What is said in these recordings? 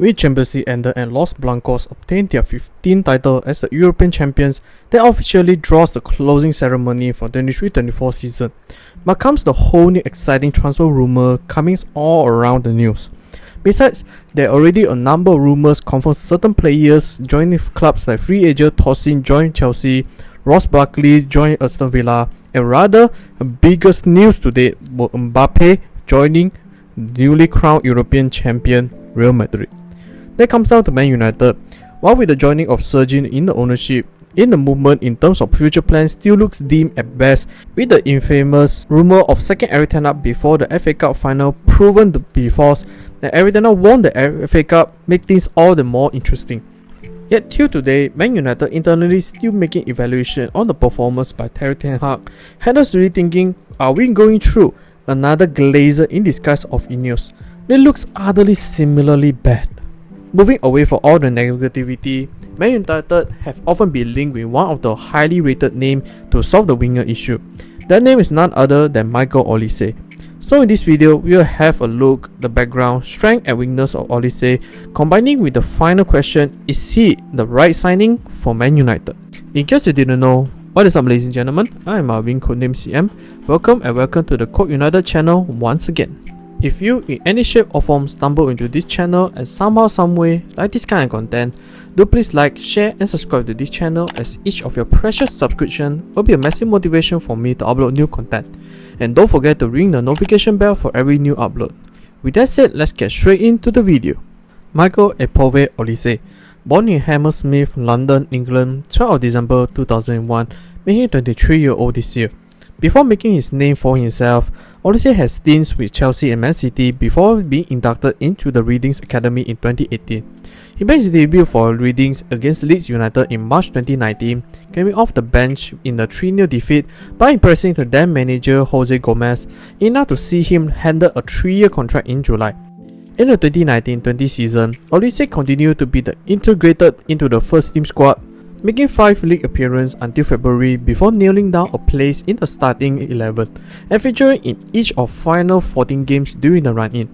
With Champions League ended and Los Blancos obtained their 15th title as the European champions, that officially draws the closing ceremony for 23-24 season. But comes the whole new exciting transfer rumour coming all around the news. Besides, there are already a number of rumours confirm certain players joining clubs like free agent Tosin joined Chelsea, Ross Barkley joined Aston Villa, and rather biggest news today was Mbappe joining newly crowned European champion Real Madrid. That comes down to Man United. While with the joining of Sergin in the ownership, in the movement in terms of future plans still looks dim at best, with the infamous rumour of second Eric Ten Hag before the FA Cup final proven to be false, and Eric Ten Hag won the FA Cup, make things all the more interesting. Yet till today, Man United internally still making evaluation on the performance by Eric Ten Hag, had us really thinking, are we going through another Glazer in disguise of Ineos? It looks utterly similarly bad. Moving away from all the negativity, Man United have often been linked with one of the highly rated names to solve the winger issue. That name is none other than Michael Olise. So in this video, we will have a look the background, strength and weakness of Olise, combining with the final question, is he the right signing for Man United? In case you didn't know, what is up ladies and gentlemen, I am Marvin, codename CM. Welcome to the Code United channel once again. If you in any shape or form stumble into this channel and somehow someway like this kind of content, do please like, share and subscribe to this channel, as each of your precious subscription will be a massive motivation for me to upload new content. And don't forget to ring the notification bell for every new upload. With that said, let's get straight into the video. Michael Epove Olise, born in Hammersmith, London, England, 12 of December 2001, making 23-year-old this year. Before making his name for himself, Olise has stints with Chelsea and Man City before being inducted into the Readings Academy in 2018. He made his debut for Readings against Leeds United in March 2019, coming off the bench in a 3-0 defeat by impressing the then manager Jose Gomez, enough to see him handed a 3-year contract in July. In the 2019-20 season, Olise continued to be integrated into the first team squad, making 5 league appearances until February before nailing down a place in the starting 11 and featuring in each of final 14 games during the run-in.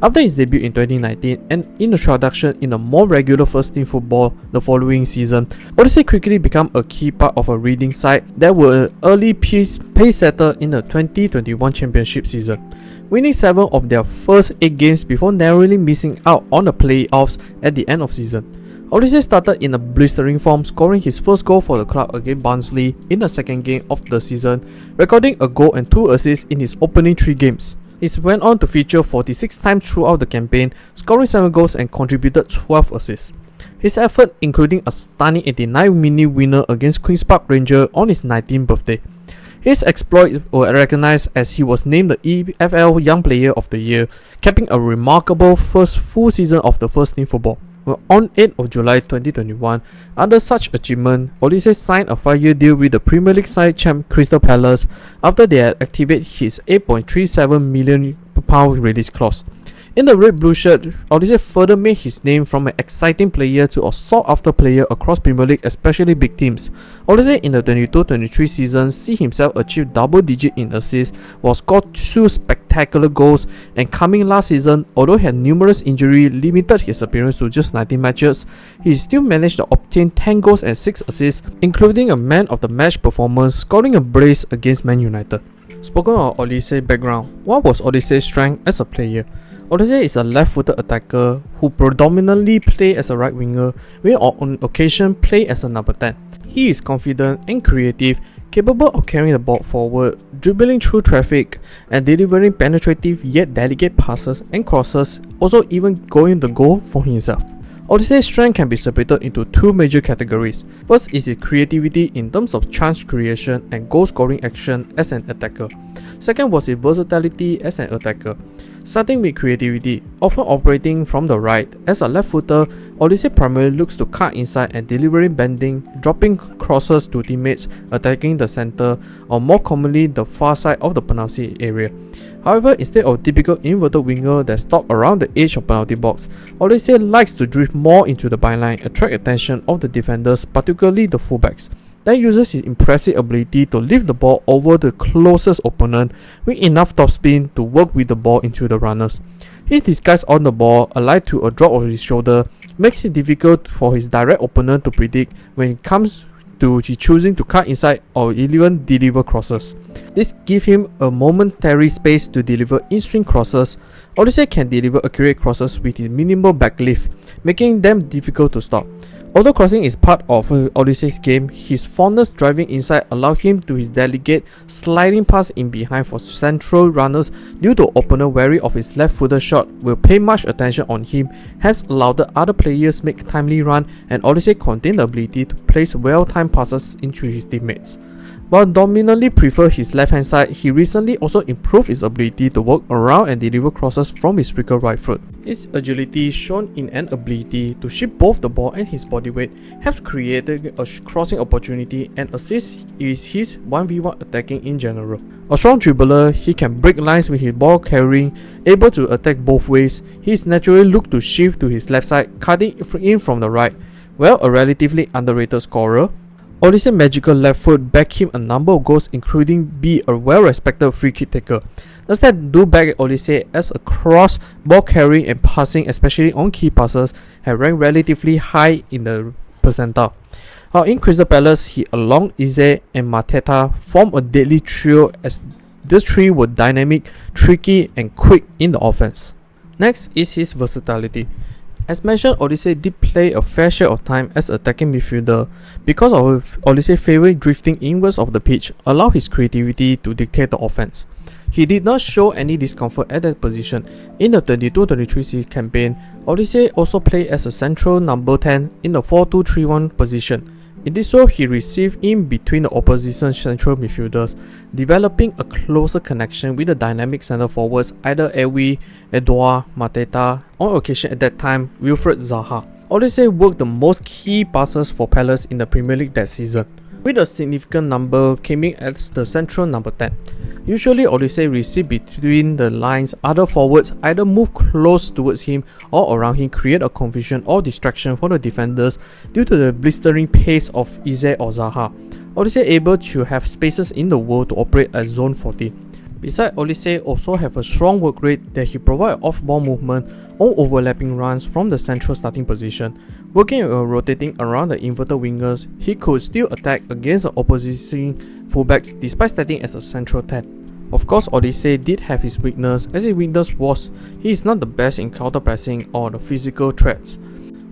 After his debut in 2019 and in introduction in a more regular first team football the following season, Olise quickly became a key part of a Reading side that were an early pace setter in the 2021 championship season, winning 7 of their first 8 games before narrowly missing out on the playoffs at the end of season. Olise started in a blistering form, scoring his first goal for the club against Barnsley in the second game of the season, recording a goal and 2 assists in his opening 3 games. He went on to feature 46 times throughout the campaign, scoring 7 goals and contributed 12 assists. His effort including a stunning 89-minute winner against Queen's Park Rangers on his 19th birthday. His exploits were recognized as he was named the EFL Young Player of the Year, capping a remarkable first full season of the first team football. On 8th of July 2021, under such achievement, Olise signed a 5-year deal with the Premier League side champ Crystal Palace after they had activated his £8.37 million release clause. In the red-blue shirt, Olise further made his name from an exciting player to a sought-after player across Premier League, especially big teams. Olise in the 22-23 season see himself achieve double-digit in assists, while scored 2 spectacular goals, and coming last season, although he had numerous injuries limited his appearance to just 19 matches, he still managed to obtain 10 goals and 6 assists, including a man of the match performance, scoring a brace against Man United. Spoken of Olise's background, what was Olise's strength as a player? Olise is a left-footed attacker who predominantly plays as a right winger, will on occasion play as a number 10. He is confident and creative, capable of carrying the ball forward, dribbling through traffic, and delivering penetrative yet delicate passes and crosses, also even going the goal for himself. Olise's strength can be separated into 2 major categories. First is his creativity in terms of chance creation and goal scoring action as an attacker. Second was his versatility as an attacker. Starting with creativity, often operating from the right, as a left footer, Olise primarily looks to cut inside and delivering bending, dropping crosses to teammates, attacking the center, or more commonly the far side of the penalty area. However, instead of typical inverted winger that stop around the edge of penalty box, Olise likes to drift more into the byline, attract attention of the defenders, particularly the fullbacks. Then uses his impressive ability to lift the ball over the closest opponent with enough topspin to work with the ball into the runners. His disguise on the ball, allied to a drop of his shoulder, makes it difficult for his direct opponent to predict when it comes to he choosing to cut inside or even deliver crosses. This gives him a momentary space to deliver in-swing crosses. Olise can deliver accurate crosses with his minimal backlift, making them difficult to stop. Although crossing is part of Olise's game, his fondness driving inside allows him to his delicate sliding pass in behind for central runners due to opponent wary of his left-footed shot will pay much attention on him, hence allowed the other players make timely run, and Olise contained the ability to place well-timed passes into his teammates. While dominantly prefer his left-hand side, he recently also improved his ability to work around and deliver crosses from his weaker right foot. His agility, shown in an ability to shift both the ball and his body weight, helps create a crossing opportunity and assists his 1v1 attacking in general. A strong dribbler, he can break lines with his ball carrying, able to attack both ways. He is naturally looked to shift to his left side, cutting in from the right. While a relatively underrated scorer, Olise's magical left foot backed him a number of goals, including be a well-respected free kick taker. Does that do back Olise as a cross, ball carrying and passing, especially on key passes, have ranked relatively high in the percentile. In Crystal Palace, he along Olise and Mateta formed a deadly trio as these three were dynamic, tricky and quick in the offense. Next is his versatility. As mentioned, Olise did play a fair share of time as attacking midfielder because of Olise's favorite drifting inwards of the pitch allowed his creativity to dictate the offense. He did not show any discomfort at that position. In the 22-23 campaign, Olise also played as a central number 10 in the 4-2-3-1 position. In this role, he received in between the opposition central midfielders, developing a closer connection with the dynamic centre forwards either Ewi, Edouard, Mateta, on occasion at that time Wilfred Zaha. Olise worked the most key passes for Palace in the Premier League that season, with a significant number coming as the central number 10. Usually Olise received between the lines, other forwards either move close towards him or around him, create a confusion or distraction for the defenders due to the blistering pace of Olise or Zaha. Olise able to have spaces in the world to operate at zone 14. Besides, Olise also have a strong work rate that he provide off-ball movement on overlapping runs from the central starting position. Working or rotating around the inverted wingers, he could still attack against the opposition fullbacks despite starting as a central 10. Of course, Olise did have his weakness, as his weakness was he is not the best in counter-pressing or the physical threats.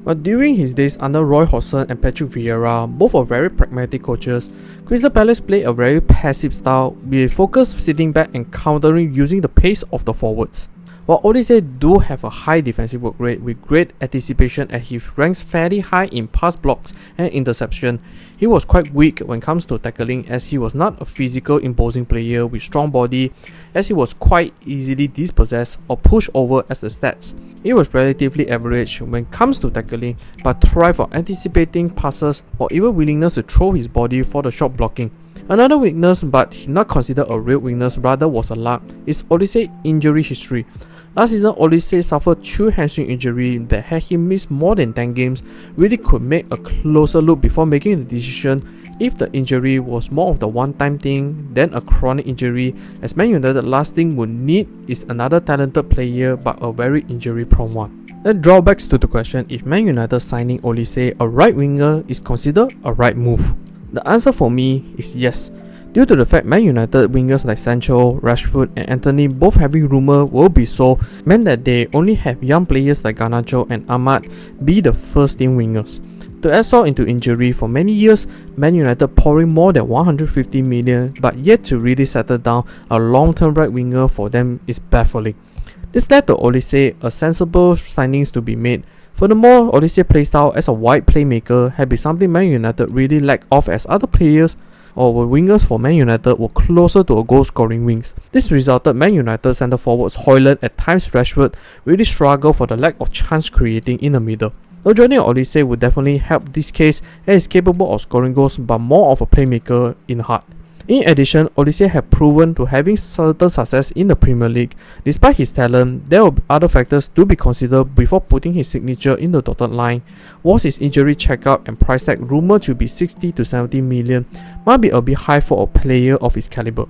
But during his days under Roy Hodgson and Patrick Vieira, both are very pragmatic coaches, Crystal Palace played a very passive style with focus sitting back and countering using the pace of the forwards. While Olise do have a high defensive work rate with great anticipation as he ranks fairly high in pass blocks and interception, he was quite weak when it comes to tackling as he was not a physical imposing player with strong body, as he was quite easily dispossessed or pushed over as the stats. He was relatively average when it comes to tackling but thrived for anticipating passes or even willingness to throw his body for the shot blocking. Another weakness, but not considered a real weakness, rather was a luck, is Olise's injury history. Last season, Olise suffered 2 hamstring injuries that had him miss more than 10 games. Really could make a closer look before making the decision if the injury was more of the one-time thing than a chronic injury, as Man United last thing would need is another talented player but a very injury-prone one. That drawbacks to the question if Man United signing Olise, a right winger, is considered a right move. The answer for me is yes. Due to the fact Man United wingers like Sancho, Rashford and Anthony both having rumour will be sold, meant that they only have young players like Garnacho and Ahmad be the first team wingers. To add salt into injury, for many years, Man United pouring more than 150 million but yet to really settle down a long-term right winger for them is baffling. This led to Olise a sensible signings to be made. Furthermore, Olise's playstyle as a wide playmaker had been something Man United really lacked of, as other players or wingers for Man United were closer to a goal-scoring wings. This resulted Man United centre forwards Højlund at times Rashford really struggle for the lack of chance creating in the middle. Now joining Olise would definitely help this case, as he is capable of scoring goals but more of a playmaker in heart. In addition, Olise had proven to having certain success in the Premier League. Despite his talent, there were other factors to be considered before putting his signature in the dotted line. Was his injury checkup and price tag rumored to be 60 to 70 million, might be a bit high for a player of his caliber.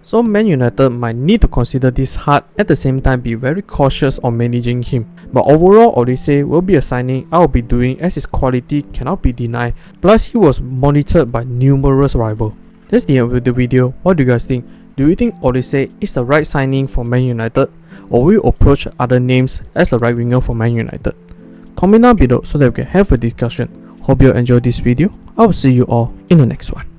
So Man United might need to consider this hard, at the same time be very cautious on managing him. But overall, Olise will be a signing I will be doing as his quality cannot be denied, plus he was monitored by numerous rivals. That's the end of the video. What do you guys think? Do you think Olise is the right signing for Man United, or will you approach other names as the right winger for Man United? Comment down below so that we can have a discussion. Hope you enjoyed this video. I will see you all in the next one.